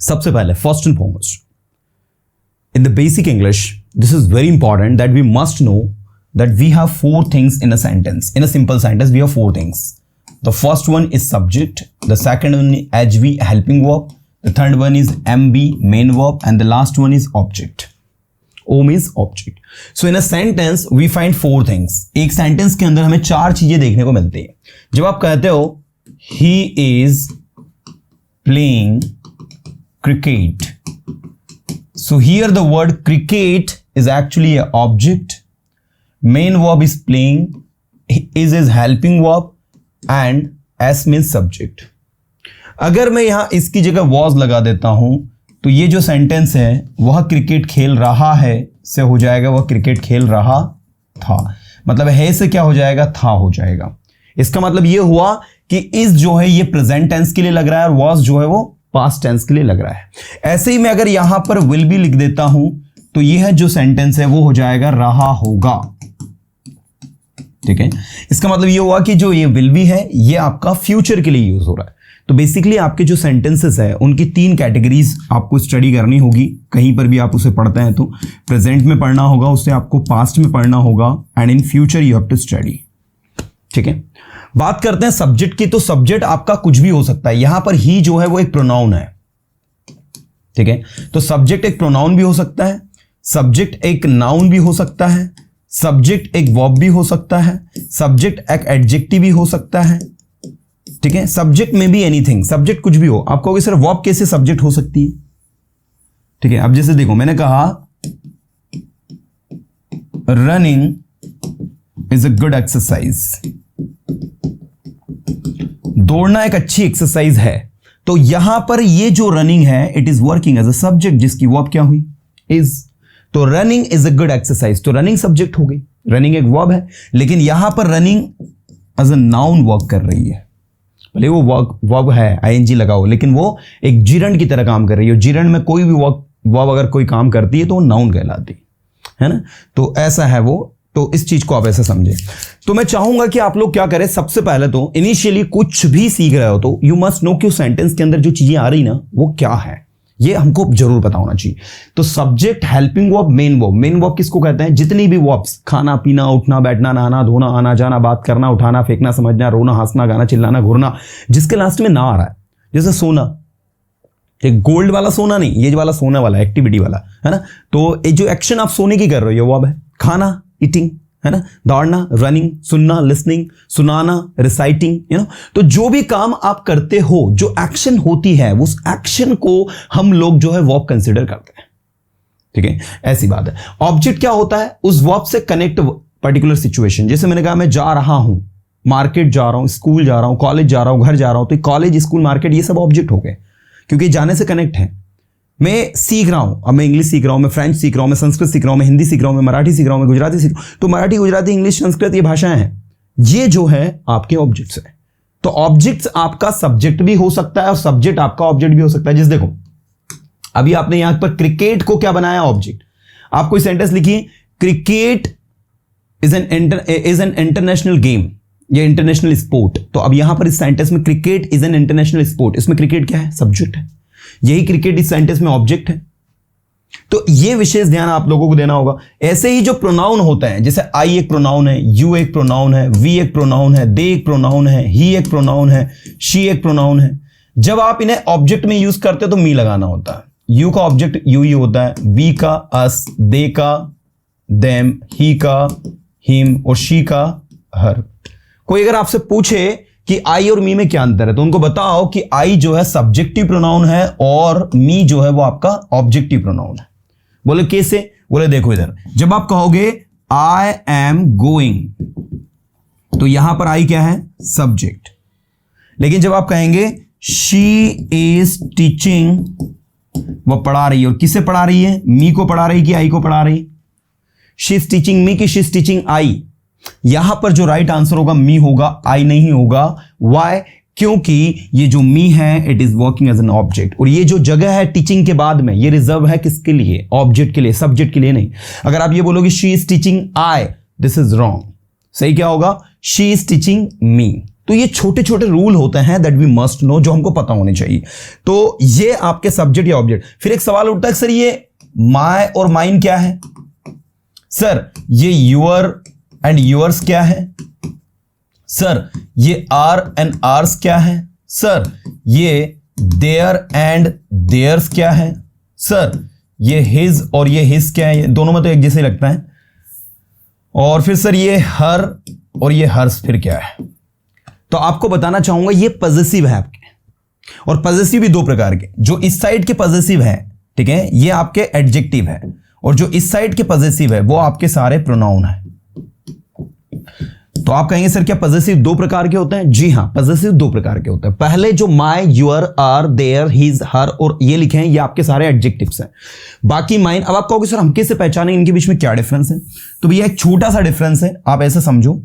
सबसे पहले first and foremost in the basic English, this is very important that we must know that we have four things in a sentence. In a simple sentence, we have four things. The first one is subject, the second one is HV, helping verb, the third one is MB, main verb, and the last one is object. O means object. So in a sentence, we find four things. एक sentence के अंदर हमें चार चीजें देखने को मिलती है. जब आप कहते हो he is playing cricket, so here the word cricket is actually an object. Main verb is playing, is helping verb, and S means subject. अगर मैं यहां इसकी जगह was लगा देता हूं तो ये जो सेंटेंस है वह क्रिकेट खेल रहा है से हो जाएगा वह क्रिकेट खेल रहा था. मतलब है से क्या हो जाएगा, था हो जाएगा. इसका मतलब ये हुआ कि इस जो है ये प्रेजेंट टेंस के लिए लग रहा है और was जो है वो पास्ट टेंस के लिए लग रहा है. ऐसे ही मैं अगर यहां पर विल भी लिख देता हूं तो यह जो सेंटेंस है वो हो जाएगा रहा होगा. ठीक है, इसका मतलब ये हुआ कि जो ये विल भी है ये आपका फ्यूचर के लिए यूज हो रहा है. तो बेसिकली आपके जो सेंटेंसेस है उनकी तीन कैटेगरीज आपको स्टडी करनी होगी. कहीं पर भी आप उसे पढ़ते हैं तो प्रेजेंट में पढ़ना होगा, उससे आपको पास्ट में पढ़ना होगा, and in future you have to study. ठीक है, बात करते हैं सब्जेक्ट की. तो सब्जेक्ट आपका कुछ भी हो सकता है. यहां पर ही जो है वो एक प्रोनाउन है. ठीक है, तो सब्जेक्ट एक प्रोनाउन भी हो सकता है, सब्जेक्ट एक नाउन भी हो सकता है, सब्जेक्ट एक वर्ब भी हो सकता है, सब्जेक्ट एक एडजेक्टिव भी हो सकता है. ठीक है, सब्जेक्ट में भी एनीथिंग, सब्जेक्ट कुछ भी हो. आप कहोगे सर वर्ब कैसे सब्जेक्ट हो सकती है? ठीक है, अब जैसे देखो मैंने कहा running is a good exercise, दौड़ना एक अच्छी एक्सरसाइज है. तो यहां पर ये जो रनिंग है it is working as a subject जिसकी वर्ब क्या हुई, इज. तो running is a good exercise, तो रनिंग सब्जेक्ट हो गई. रनिंग एक वर्ब है लेकिन यहां पर running as a noun work कर रही है. भले वो वर्ब है आईएनजी लगा हो लेकिन वो एक जिरंड की तरह काम कर रही है. जिरंड में कोई भी वर्ब अगर कोई काम करती है तो वो नाउन कहलाती है ना. तो ऐसा है वो. तो इस चीज को आप ऐसे समझे. तो मैं चाहूंगा कि आप लोग क्या करें, सबसे पहले तो इनिशियली कुछ भी सीख रहे हो तो यू मस्ट नो कि सेंटेंस के अंदर जो चीजें आ रही ना वो क्या है, ये हमको जरूर पता होना चाहिए. तो subject, helping verb, main verb. Main verb किसको कहते हैं? जितनी भी वर्ब्स, खाना पीना, उठना बैठना, नहाना धोना, आना जाना, बात करना, उठाना फेंकना, समझना, रोना हंसना, गाना चिल्लाना, घूरना, जिसके लास्ट में ना आ रहा है. जैसे सोना, एक गोल्ड वाला सोना नहीं, ये वाला सोना वाला एक्टिविटी वाला है ना. तो ये जो एक्शन आप सोने की कर रहे हो वो है खाना, ईटिंग, है ना, दौड़ना, रनिंग, सुनना, लिसनिंग, सुनाना, रिसाइटिंग, यू नो. तो जो भी काम आप करते हो, जो एक्शन होती है उस एक्शन को हम लोग जो है वर्ब कंसिडर करते हैं. ठीक है, ऐसी बात है. ऑब्जेक्ट क्या होता है? उस वर्ब से कनेक्ट पर्टिकुलर सिचुएशन. जैसे मैंने कहा मैं जा रहा हूं, मार्केट जा रहा हूं, स्कूल जा रहा हूं, कॉलेज जा रहा हूं, घर जा रहा हूं. तो कॉलेज, स्कूल, मार्केट ये सब ऑब्जेक्ट हो गए क्योंकि जाने से कनेक्ट है. मैं सीख रहा हूं, अब मैं इंग्लिश सीख रहा हूं, मैं फ्रेंच सीख रहा हूं, मैं संस्कृत सीख रहा हूं, मैं हिंदी सीख रहा हूं, मैं मराठी सीख रहा हूं, मैं गुजराती सीख रहा हूं. तो मराठी, गुजराती, इंग्लिश, संस्कृत ये भाषाएं हैं, ये जो है आपके ऑब्जेक्ट्स है. तो ऑब्जेक्ट्स आपका सब्जेक्ट भी हो सकता है और सब्जेक्ट आपका ऑब्जेक्ट भी हो सकता है. जैसे देखो अभी आपने यहां पर क्रिकेट को क्या बनाया, ऑब्जेक्ट. आप कोई सेंटेंस लिखिए, cricket is an international game, ये इंटरनेशनल स्पोर्ट. तो अब यहां पर इस सेंटेंस में cricket is an international sport, इसमें क्रिकेट क्या है? सब्जेक्ट है. यही क्रिकेट इस सेंटेंस में ऑब्जेक्ट है. तो ये विशेष ध्यान आप लोगों को देना होगा. ऐसे ही जो प्रोनाउन होते हैं, जैसे आई एक प्रोनाउन है, यू एक प्रोनाउन है, वी एक प्रोनाउन है, दे एक प्रोनाउन है, ही एक प्रोनाउन है, शी एक प्रोनाउन है. जब आप इन्हें ऑब्जेक्ट में यूज करते हो तो मी लगाना होता है. यू का ऑब्जेक्ट यू ही होता है, वी का अस, दे का देम, ही का हिम और शी का हर. कोई अगर आपसे पूछे कि आई और मी में क्या अंतर है तो उनको बताओ कि आई जो है सब्जेक्टिव प्रोनाउन है और मी जो है वो आपका ऑब्जेक्टिव प्रोनाउन है. बोले कैसे? बोले देखो इधर, जब आप कहोगे आई एम गोइंग तो यहां पर आई क्या है? सब्जेक्ट. लेकिन जब आप कहेंगे शी इज टीचिंग, वो पढ़ा रही है. और किसे पढ़ा रही है? मी को पढ़ा रही कि आई को पढ़ा रही? शी इज टीचिंग मी कि शी इज टीचिंग आई? यहां पर जो राइट आंसर होगा मी होगा, आई नहीं होगा. वाई? क्योंकि ये जो मी है it is working as an object. और ये जो जगह है टीचिंग के बाद में ये रिजर्व है किसके लिए? ऑब्जेक्ट के लिए, सब्जेक्ट के लिए नहीं. अगर आप ये बोलोगे she is teaching I, this is wrong. सही क्या होगा? She is teaching me. तो ये छोटे छोटे रूल होते हैं दैट वी मस्ट नो, जो हमको पता होने चाहिए। तो ये आपके सब्जेक्ट या ऑब्जेक्ट। फिर एक सवाल उठता है सर ये माय और माइन क्या है, सर ये यूअर एंड यूअर्स क्या है, सर ये आर एंड आर्स क्या है, सर ये देयर एंड देयर्स क्या है, सर ये हिज और ये हिज क्या है, दोनों में तो एक जैसे लगता है, और फिर सर ये हर और ये हर्स फिर क्या है। तो आपको बताना चाहूंगा ये पॉजेसिव है आपके, और पॉजेसिव भी दो प्रकार के, जो इस साइड के पॉजेसिव है, ठीक है, ये आपके एडजेक्टिव है, और जो इस साइड के पॉजेसिव है वो आपके सारे प्रोनाउन है। तो आप कहेंगे सर क्या पॉजेसिव दो प्रकार के होते हैं? जी हां, पॉजेसिव दो प्रकार के होते हैं। पहले जो my, your, our, their, his, her और ये लिखे हैं, ये आपके सारे एडजेक्टिव्स हैं। बाकी माइन, अब आप कहोगे सर हम कैसे पहचानें इनके बीच में क्या डिफरेंस है? तो भैया एक छोटा सा डिफरेंस है, आप ऐसे समझो,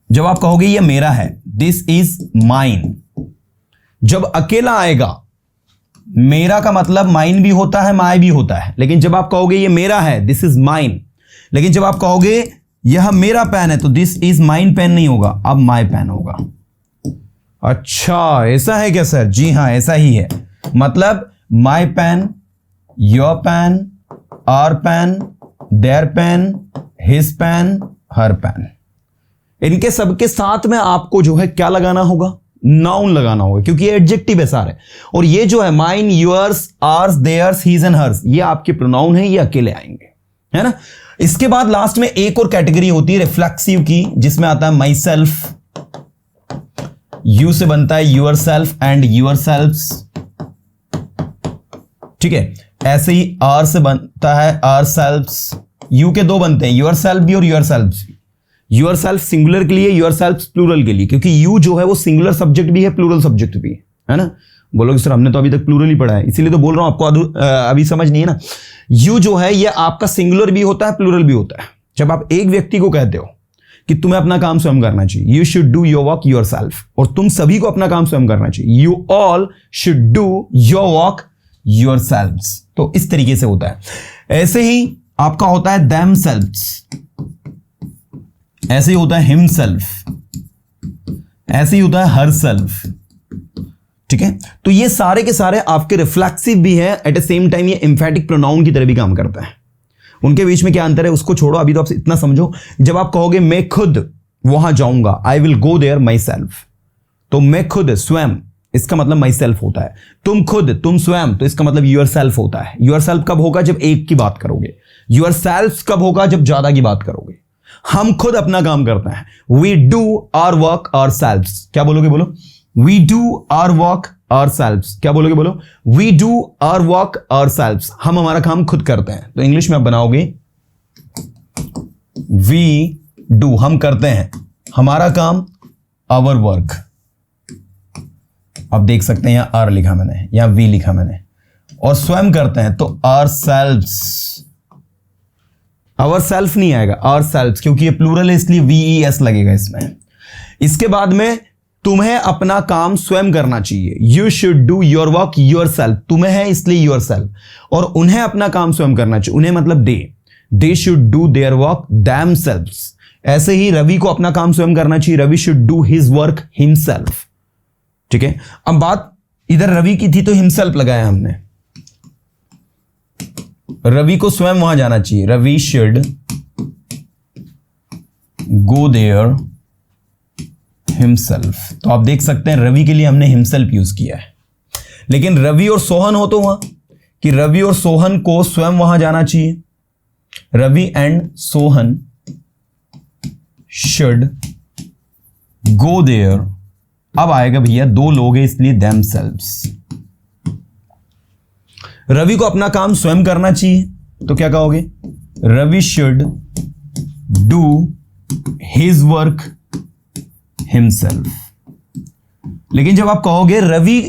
जब आप कहोगे ये मेरा है, दिस इज माइन, जब अकेला आएगा मेरा का मतलब माइन भी होता है, माय भी होता है, लेकिन जब आप कहोगे ये मेरा है, दिस इज माइन, लेकिन जब आप कहोगे यह मेरा पेन है तो दिस इज माइन पेन नहीं होगा, अब माय पेन होगा। अच्छा ऐसा है क्या सर? जी हां ऐसा ही है, मतलब my pen, your pen, our pen, their pen, his pen, her pen, इनके सबके साथ में आपको जो है क्या लगाना होगा? नाउन लगाना होगा, क्योंकि ये एडजेक्टिव है सारे। और ये जो है mine, yours, ours, theirs, his and hers, ये आपके प्रोनाउन है, ये अकेले आएंगे, है ना। इसके बाद लास्ट में एक और कैटेगरी होती है रिफ्लेक्सिव की, जिसमें आता है माई सेल्फ, यू से बनता है yourself and yourselves, ठीक है। ऐसे ही आर से बनता है आर सेल्फ्स, यू के दो बनते हैं, यूअर सेल्फ भी और यूअर सेल्फ्स भी। यूअर सेल्फ सिंगुलर के लिए, यूअर सेल्फ प्लूरल के लिए, क्योंकि यू जो है वो सिंगुलर सब्जेक्ट भी है, प्लूरल सब्जेक्ट भी है ना। बोलोगे सर हमने तो अभी तक प्लूरल ही पढ़ा है, इसीलिए तो बोल रहा हूं, आपको अभी समझ नहीं है ना। यू जो है ये आपका सिंगुलर भी होता है, प्लूरल भी होता है। जब आप एक व्यक्ति को कहते हो कि तुम्हें अपना काम स्वयं करना चाहिए, you should do your work your self, और तुम सभी को अपना काम स्वयं करना चाहिए, you all should do your work your selves. तो इस तरीके से होता है। ऐसे ही आपका होता है देम सेल्व्स, ऐसे ही होता है हिम सेल्फ, ऐसे ही होता है हर सेल्फ, ठीक है। तो ये सारे के सारे आपके रिफ्लेक्सिव भी है, एट द सेम टाइम ये एम्फेटिक प्रोनाउन की तरह भी काम करता है। उनके बीच में क्या अंतर है उसको छोड़ो, अभी तो आप इतना समझो, जब आप कहोगे मैं खुद वहां जाऊंगा, I will go there myself, तो मैं खुद स्वयं, इसका मतलब माई सेल्फ होता है। तुम खुद, तुम स्वयं, तो इसका मतलब यूअर सेल्फ होता है। यूअर सेल्फ कब होगा? जब एक की बात करोगे। यूअर सेल्फ कब होगा? जब ज्यादा की बात करोगे। हम खुद अपना काम करते हैं, we do our work ourselves. क्या बोलोगे? बोलो, we do our work ourselves. क्या बोलोगे? बोलो, we do our work ourselves. हम हमारा काम खुद करते हैं। तो इंग्लिश में आप बनाओगे वी डू, हम करते हैं हमारा काम, आवर वर्क। आप देख सकते हैं यहां आर लिखा मैंने, यहां वी लिखा मैंने, और स्वयं करते हैं तो आवर सेल्व्स। आवर सेल्फ नहीं आएगा, आवर सेल्व्स, क्योंकि ये प्लूरल है इसलिए VES लगेगा इसमें। इसके बाद में तुम्हें अपना काम स्वयं करना चाहिए, you should do your work your self. तुम्हें है इसलिए योर सेल्फ, और उन्हें अपना काम स्वयं करना चाहिए, उन्हें मतलब they should do their work themselves. ऐसे ही रवि को अपना काम स्वयं करना चाहिए, Ravi should do his work himself, ठीक है। अब बात इधर रवि की थी तो हिमसेल्फ लगाया हमने, रवि को स्वयं वहां जाना चाहिए, Ravi should go there himself. तो आप देख सकते हैं रवि के लिए हमने हिमसेल्फ यूज किया है, लेकिन रवि और सोहन हो तो वहां कि रवि और सोहन को स्वयं वहां जाना चाहिए, Ravi and Sohan should go there. अब आएगा भैया दो लोग हैं इसलिए देमसेल्व्स। रवि को अपना काम स्वयं करना चाहिए तो क्या कहोगे? Ravi should do his work himself. लेकिन जब आप कहोगे रवि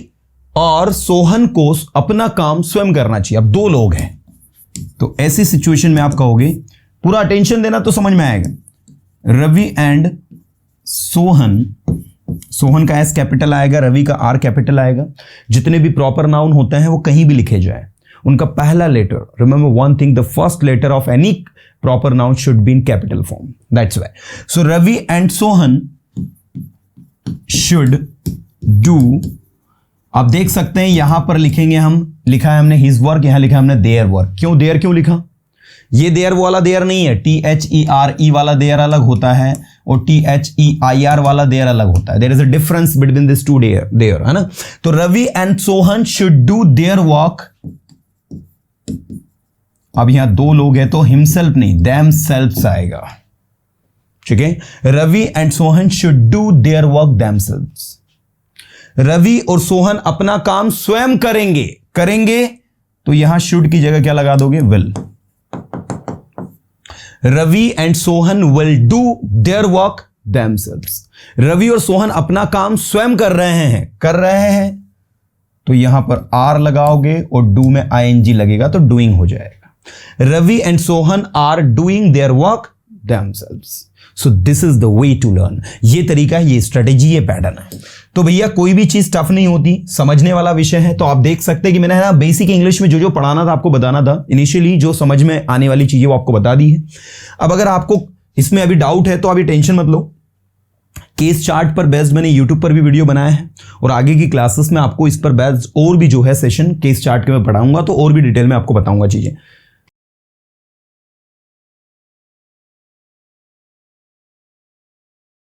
और सोहन को अपना काम स्वयं करना चाहिए, अब दो लोग हैं, तो ऐसी सिचुएशन में आप कहोगे, पूरा अटेंशन देना तो समझ में आएगा, रवि एंड सोहन, सोहन का एस कैपिटल आएगा, रवि का आर कैपिटल आएगा। जितने भी प्रॉपर नाउन होते हैं वो कहीं भी लिखे जाए, उनका पहला letter, remember one thing, the first letter of any proper noun should be in capital form, that's why. So Ravi and Sohan should do, आप देख सकते हैं यहां पर लिखेंगे हम, लिखा है हमने हिज वर्क, यहां लिखा है हमने देयर वर्क। क्यों देयर क्यों लिखा? ये देयर वाला देयर नहीं है, THERE वाला देयर अलग होता है और THEIR वाला देयर अलग होता है। There is a difference between this two there, है ना। तो Ravi and Sohan should do their work. अब यहां दो लोग हैं तो हिमसेल्फ नहीं, देम सेल्फ्स आएगा, ठीक है। Ravi and Sohan should do their work themselves. Ravi और सोहन अपना काम स्वयं करेंगे तो यहां शुड की जगह क्या लगा दोगे? Will. Ravi and Sohan will do their work themselves. Ravi और सोहन अपना काम स्वयं कर रहे हैं तो यहां पर आर लगाओगे और डू में ING लगेगा तो डूइंग हो जाएगा। Ravi and Sohan are doing their work themselves. So this is the way to learn. ये तरीका है, ये स्ट्रेटेजी, ये पैटर्न है। तो भैया कोई भी चीज टफ नहीं होती, समझने वाला विषय है। तो आप देख सकते हैं कि मैंने ना बेसिक इंग्लिश में जो पढ़ाना था आपको बताना था, इनिशियली जो समझ में आने वाली चीजें वो आपको बता दी है। अब अगर आपको इसमें अभी डाउट है तो अभी टेंशन मत लो, केस चार्ट पर बेस्ड मैंने यूट्यूब पर भी वीडियो बनाया है और आगे की क्लासेस में आपको इस पर बेस्ड और भी जो है सेशन केस चार्ट के मैं पढ़ाऊंगा तो और भी डिटेल में आपको बताऊंगा चीजें।